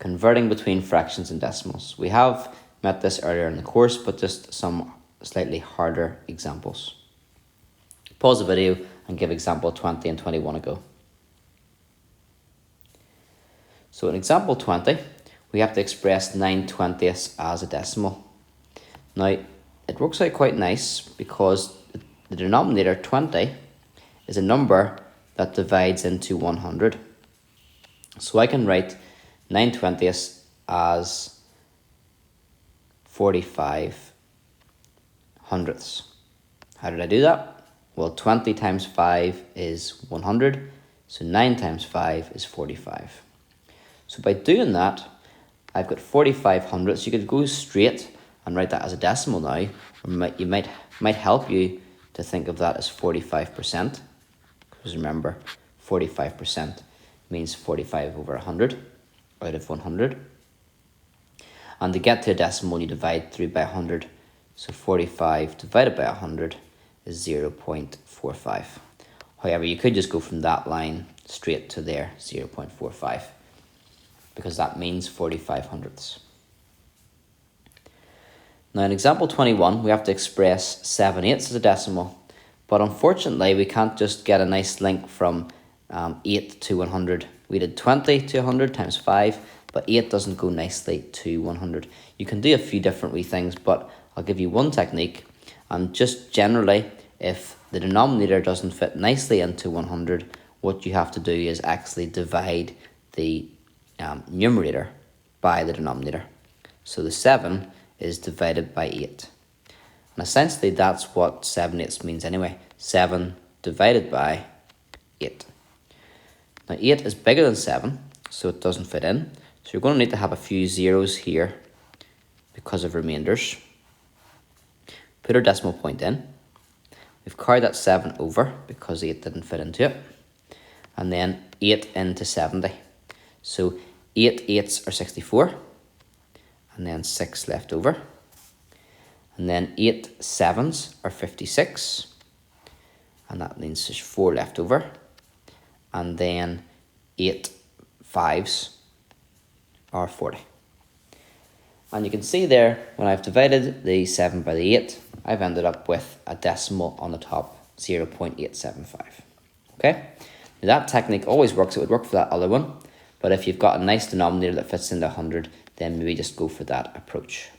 converting between fractions and decimals. We have met this earlier in the course, but just some slightly harder examples. Pause the video and give example 20 and 21 a go. So in example 20, we have to express 9/20 as a decimal. Now, it works out quite nice because the denominator 20 is a number that divides into 100. So I can write 9/20 as 45 hundredths. How did I do that? Well, 20 times 5 is 100, so 9 times 5 is 45. So by doing that, I've got 45 hundredths. You could go straight and write that as a decimal now. It might help you to think of that as 45%. Because remember, 45% means 45 over 100 out of 100. And to get to a decimal, you divide through by 100. So 45 divided by 100 is 0.45. However, you could just go from that line straight to there, 0.45, because that means 45 hundredths. Now in example 21, we have to express 7/8 as a decimal, but unfortunately we can't just get a nice link from 8 to 100. We did 20 to 100 times 5, but 8 doesn't go nicely to 100. You can do a few different wee things, but I'll give you one technique. And just generally, if the denominator doesn't fit nicely into 100, what you have to do is actually divide the numerator by the denominator. So the 7 is divided by 8. And essentially that's what 7/8 means anyway. 7 divided by 8. Now 8 is bigger than 7, so it doesn't fit in. So you're going to need to have a few zeros here because of remainders. Put our decimal point in. We've carried that 7 over because 8 didn't fit into it. And then 8 into 70. So 8 8s are 64. And then 6 left over. And then 8 7s are 56. And that means there's 4 left over. And then 8 5s are 40. And you can see there, when I've divided the 7 by the 8, I've ended up with a decimal on the top, 0.875. Okay? Now that technique always works. It would work for that other one. But if you've got a nice denominator that fits into 100, then maybe just go for that approach.